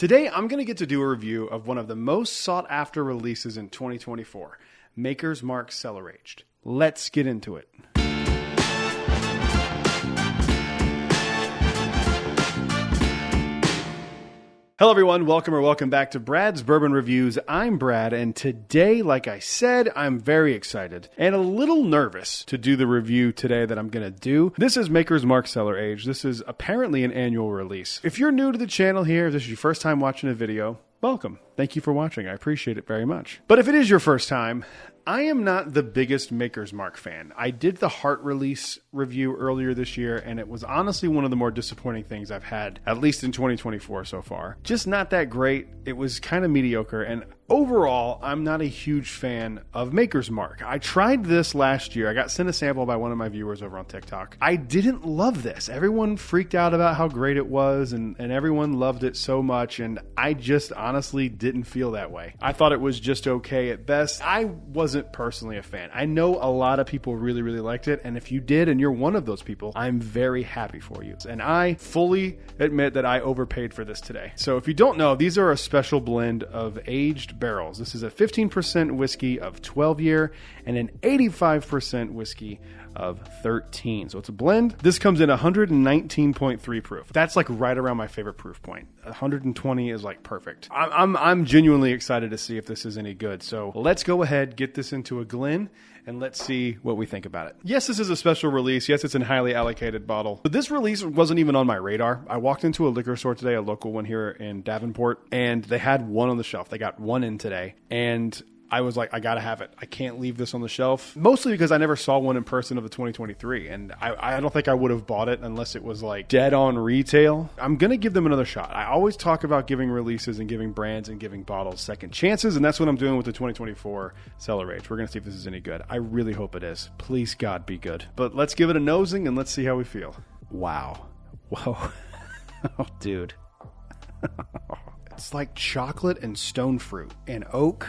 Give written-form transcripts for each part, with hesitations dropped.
Today, I'm going to get to do a review of one of the most sought after releases in 2024, Makers Mark Cellar Aged. Let's get into it. Hello everyone, welcome back to Brad's Bourbon Reviews. I'm Brad, and today, like I said, I'm very excited and a little nervous to do the review today that I'm going to do. This is Makers Mark Cellar Aged. This is apparently an annual release. If you're new to the channel here, if this is your first time watching a video, welcome. Thank you for watching. I appreciate it very much. But if it is your first time, I am not the biggest Maker's Mark fan. I did the Heart release review earlier this year, and it was honestly one of the more disappointing things I've had, at least in 2024 so far. Just not that great. It was kind of mediocre, and overall, I'm not a huge fan of Maker's Mark. I tried this last year. I got sent a sample by one of my viewers over on TikTok. I didn't love this. Everyone freaked out about how great it was, and everyone loved it so much, and I just honestly didn't feel that way. I thought it was just okay at best. I wasn't personally a fan. I know a lot of people really liked it, and if you did and you're one of those people, I'm very happy for you. And I fully admit that I overpaid for this today. So if you don't know, these are a special blend of aged barrels. This is a 15% whiskey of 12 year and an 85% whiskey of 13. So it's a blend. This comes in 119.3 proof. That's like right around my favorite proof point. 120 is like perfect. I'm genuinely excited to see if this is any good. So let's go ahead, get this into a Glen, and let's see what we think about it. Yes, this is a special release. Yes, it's a highly allocated bottle. But this release wasn't even on my radar. I walked into a liquor store today, a local one here in Davenport, and they had one on the shelf. They got one in today. And I was like, I gotta have it. I can't leave this on the shelf. Mostly because I never saw one in person of the 2023. And I don't think I would have bought it unless it was like dead on retail. I'm gonna give them another shot. I always talk about giving releases and giving brands and giving bottles second chances. And that's what I'm doing with the 2024 Cellar Aged. We're gonna see if this is any good. I really hope it is. Please, God, be good. But let's give it a nosing and let's see how we feel. Wow. Whoa. Oh, dude. It's like chocolate and stone fruit and oak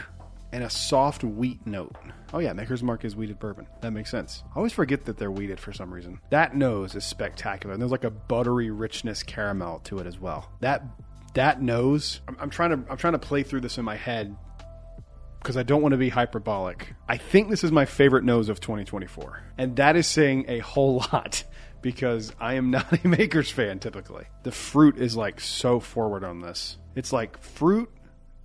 and a soft wheat note. Oh yeah, Maker's Mark is wheated bourbon. That makes sense. I always forget that they're wheated for some reason. That nose is spectacular. And there's like a buttery richness caramel to it as well. That nose, I'm trying to play through this in my head because I don't want to be hyperbolic. I think this is my favorite nose of 2024. And that is saying a whole lot because I am not a Maker's fan typically. The fruit is like so forward on this. It's like fruit,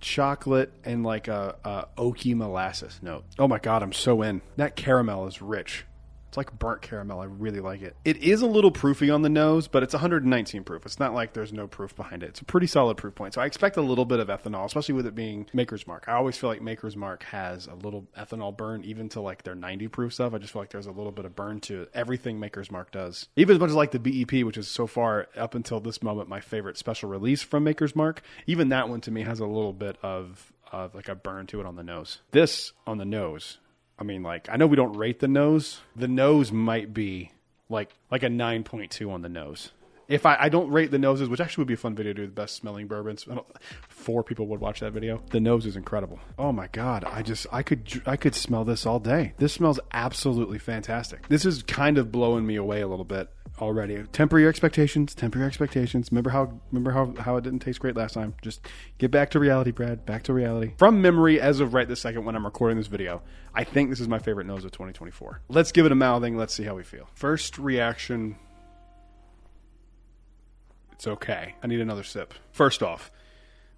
chocolate, and like a oaky molasses note. Oh my God, I'm so in. That caramel is rich. It's like burnt caramel. I really like it. It is a little proofy on the nose, but it's 119 proof. It's not like there's no proof behind it. It's a pretty solid proof point. So I expect a little bit of ethanol, especially with it being Maker's Mark. I always feel like Maker's Mark has a little ethanol burn, even to like their 90 proof stuff. I just feel like there's a little bit of burn to everything Maker's Mark does. Even as much as like the BEP, which is so far up until this moment my favorite special release from Maker's Mark, even that one to me has a little bit of like a burn to it on the nose. This on the nose, I mean, like, I know we don't rate the nose. The nose might be like a 9.2 on the nose. If I don't rate the noses, which actually would be a fun video to do, the best smelling bourbons. 4 people would watch that video. The nose is incredible. Oh my God. I could smell this all day. This smells absolutely fantastic. This is kind of blowing me away a little bit already. Temper your expectations. Remember how it didn't taste great last time. Just get back to reality, Brad. Back to reality. From memory, as of right this second when I'm recording this video, I think this is my favorite nose of 2024. Let's give it a mouthing. Let's see how we feel. First reaction, it's okay. I need another sip. First off,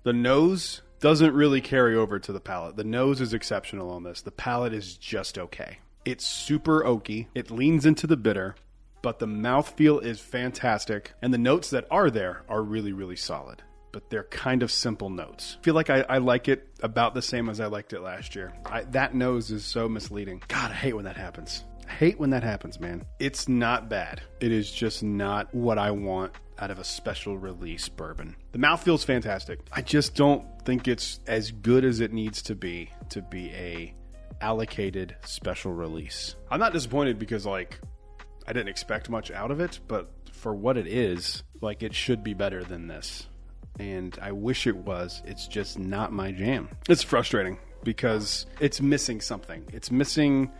the nose doesn't really carry over to the palate. The nose is exceptional on this. The palate is just okay. It's super oaky. It leans into the bitter, but the mouthfeel is fantastic. And the notes that are there are really solid. But they're kind of simple notes. I feel like I like it about the same as I liked it last year. That nose is so misleading. God, I hate when that happens. I hate when that happens, man. It's not bad. It is just not what I want out of a special release bourbon. The mouthfeel's fantastic. I just don't think it's as good as it needs to be a allocated special release. I'm not disappointed because like I didn't expect much out of it, but for what it is, like it should be better than this. And I wish it was. It's just not my jam. It's frustrating because it's missing something. It's missing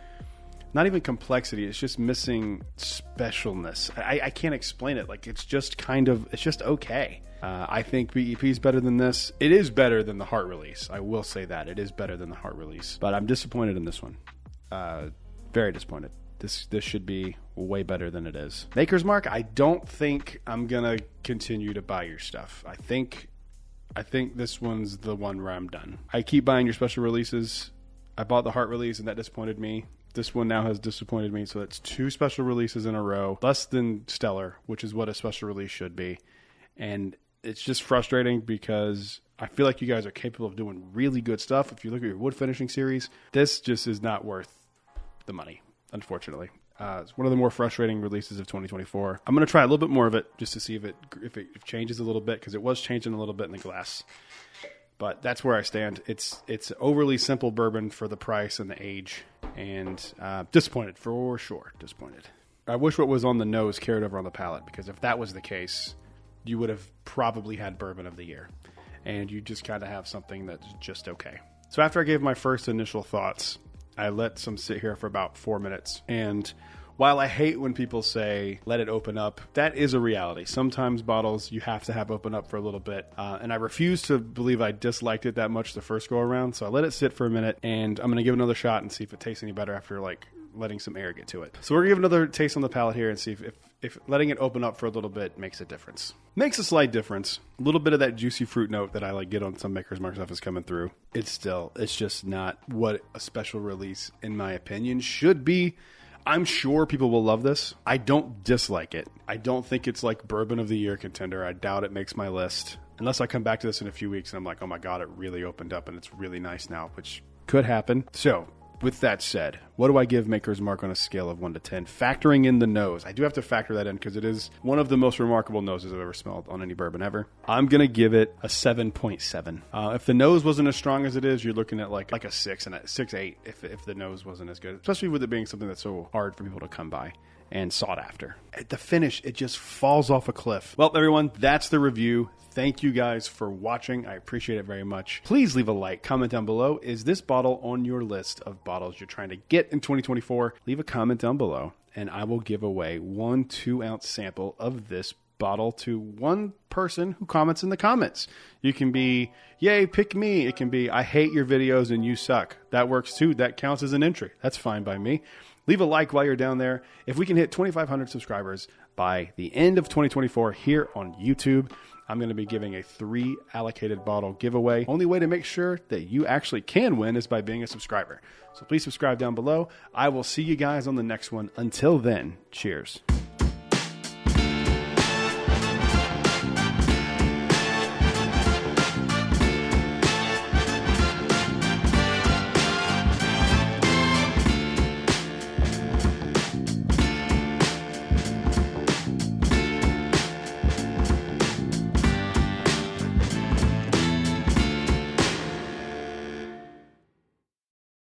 not even complexity. It's just missing specialness. I can't explain it. Like, it's just okay. I think BEP is better than this. It is better than the Heart release. I will say that. It is better than the Heart release. But I'm disappointed in this one. Very disappointed. This should be way better than it is. Makers Mark, I don't think I'm going to continue to buy your stuff. I think this one's the one where I'm done. I keep buying your special releases. I bought the Heart release, and that disappointed me. This one now has disappointed me, so that's 2 special releases in a row, less than stellar, which is what a special release should be. And it's just frustrating because I feel like you guys are capable of doing really good stuff. If you look at your wood finishing series, this just is not worth the money, unfortunately. It's one of the more frustrating releases of 2024. I'm going to try a little bit more of it just to see if it changes a little bit, because it was changing a little bit in the glass. But that's where I stand. It's overly simple bourbon for the price and the age, and disappointed for sure. Disappointed. I wish what was on the nose carried over on the palate, because if that was the case, you would have probably had bourbon of the year, and you just kind of have something that's just okay. So after I gave my first initial thoughts, I let some sit here for about 4 minutes. And while I hate when people say, let it open up, that is a reality. Sometimes bottles you have to have open up for a little bit. And I refuse to believe I disliked it that much the first go around. So I let it sit for a minute, and I'm going to give it another shot and see if it tastes any better after letting some air get to it. So we're going to give another taste on the palate here and see if letting it open up for a little bit makes a difference. Makes a slight difference. A little bit of that juicy fruit note that I get on some Makers Mark stuff is coming through. It's just not what a special release, in my opinion, should be. I'm sure people will love this. I don't dislike it. I don't think it's like Bourbon of the Year contender. I doubt it makes my list. Unless I come back to this in a few weeks and I'm like, oh my God, it really opened up and it's really nice now, which could happen. So, with that said, what do I give Makers Mark on a scale of 1 to 10? Factoring in the nose. I do have to factor that in because it is one of the most remarkable noses I've ever smelled on any bourbon ever. I'm going to give it a 7.7. If the nose wasn't as strong as it is, you're looking at like a 6 and a 6.8 if the nose wasn't as good, especially with it being something that's so hard for people to come by and sought after. At the finish, it just falls off a cliff. Well, everyone, that's the review. Thank you guys for watching. I appreciate it very much. Please leave a like, comment down below. Is this bottle on your list of bottles you're trying to get in 2024? Leave a comment down below, and I will give away 1 2-ounce sample of this bottle to one person who comments in the comments. You can be, yay, pick me. It can be, I hate your videos and you suck. That works too. That counts as an entry. That's fine by me. Leave a like while you're down there. If we can hit 2,500 subscribers by the end of 2024 here on YouTube, I'm going to be giving a 3 allocated bottle giveaway. Only way to make sure that you actually can win is by being a subscriber. So please subscribe down below. I will see you guys on the next one. Until then, cheers.